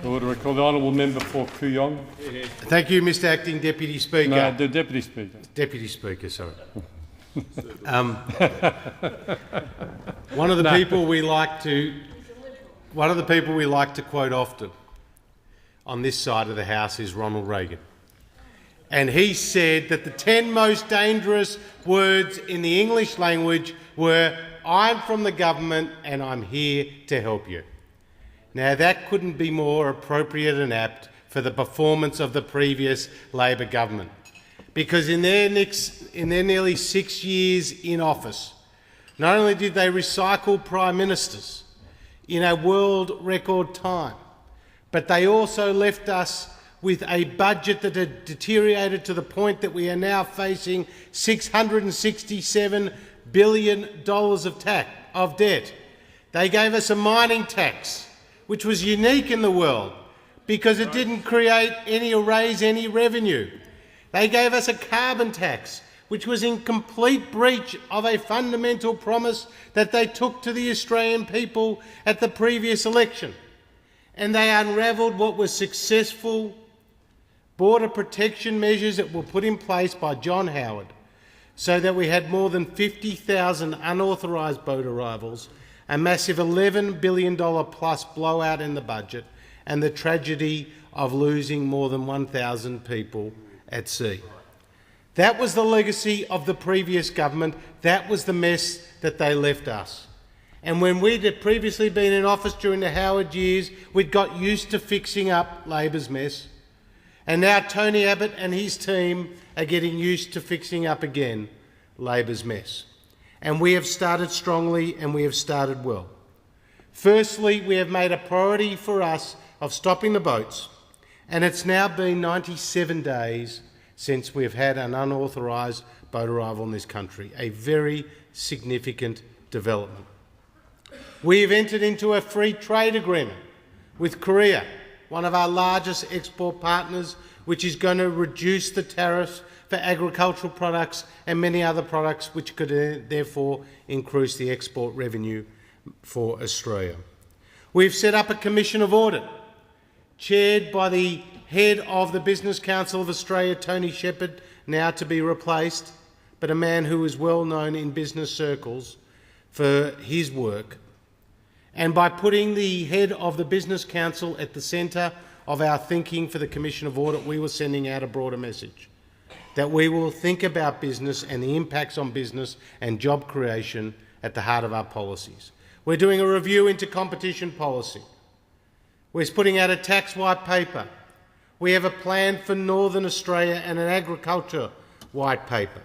Order. I call the honourable member for Kooyong. Thank you, Mr Acting Deputy Speaker. No, the Deputy Speaker. Deputy Speaker, sorry. One of the people we like to quote often on this side of the House is Ronald Reagan. And he said that the 10 most dangerous words in the English language were, "I'm from the government and I'm here to help you." Now that couldn't be more appropriate and apt for the performance of the previous Labor government, because in their nearly 6 years in office, not only did they recycle Prime Ministers in a world record time, but they also left us with a budget that had deteriorated to the point that we are now facing $667 billion of debt. They gave us a mining tax, which was unique in the world because it didn't create any or raise any revenue. They gave us a carbon tax, which was in complete breach of a fundamental promise that they took to the Australian people at the previous election. And they unravelled what was successful border protection measures that were put in place by John Howard, so that we had more than 50,000 unauthorised boat arrivals, a massive $11 billion plus blowout in the budget, and the tragedy of losing more than 1,000 people at sea. That was the legacy of the previous government. That was the mess that they left us. And when we'd had previously been in office during the Howard years, we'd got used to fixing up Labor's mess. And now Tony Abbott and his team are getting used to fixing up again Labor's mess. And we have started strongly and we have started well. Firstly, we have made a priority for us of stopping the boats, and it's now been 97 days since we've had an unauthorised boat arrival in this country, a very significant development. We have entered into a free trade agreement with Korea, one of our largest export partners, which is going to reduce the tariffs for agricultural products and many other products, which could therefore increase the export revenue for Australia. We've set up a commission of audit, chaired by the head of the Business Council of Australia, Tony Shepherd, now to be replaced, but a man who is well known in business circles for his work. And by putting the head of the Business Council at the centre of our thinking for the Commission of Audit, we were sending out a broader message that we will think about business and the impacts on business and job creation at the heart of our policies. We're doing a review into competition policy. We're putting out a tax white paper. We have a plan for Northern Australia and an agriculture white paper.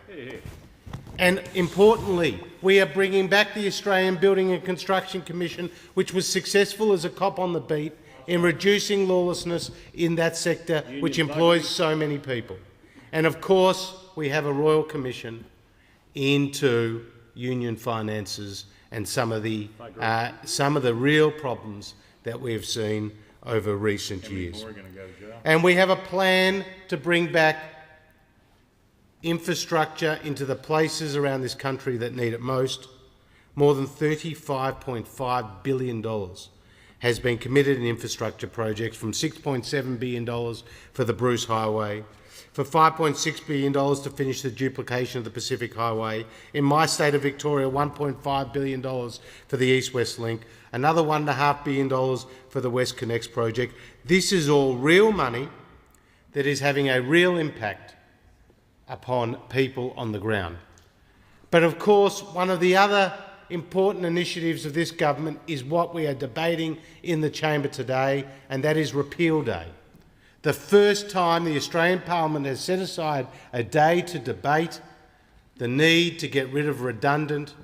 And importantly, we are bringing back the Australian Building and Construction Commission, which was successful as a cop on the beat in reducing lawlessness in that sector, which employs so many people. And of course, we have a Royal Commission into union finances and some of the real problems that we have seen over recent years. And we have a plan to bring back infrastructure into the places around this country that need it most. More than $35.5 billion has been committed in infrastructure projects, from $6.7 billion for the Bruce Highway, for $5.6 billion to finish the duplication of the Pacific Highway. In my state of Victoria, $1.5 billion for the East-West Link, another $1.5 billion for the West Connects project. This is all real money that is having a real impact upon people on the ground. But of course, one of the other important initiatives of this government is what we are debating in the chamber today, and that is Repeal Day. The first time the Australian Parliament has set aside a day to debate the need to get rid of redundant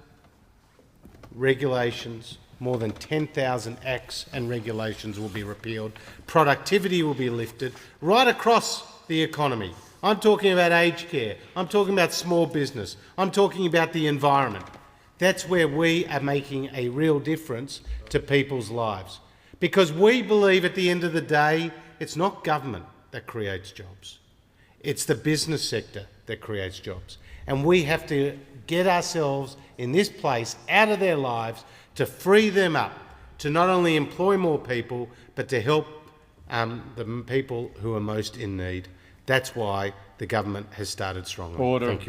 regulations. More than 10,000 acts and regulations will be repealed. Productivity will be lifted right across the economy. I'm talking about aged care. I'm talking about small business. I'm talking about the environment. That's where we are making a real difference to people's lives. Because we believe at the end of the day, it's not government that creates jobs. It's the business sector that creates jobs. And we have to get ourselves in this place out of their lives to free them up to not only employ more people, but to help the people who are most in need. That's why the government has started strongly. Order. Thank you.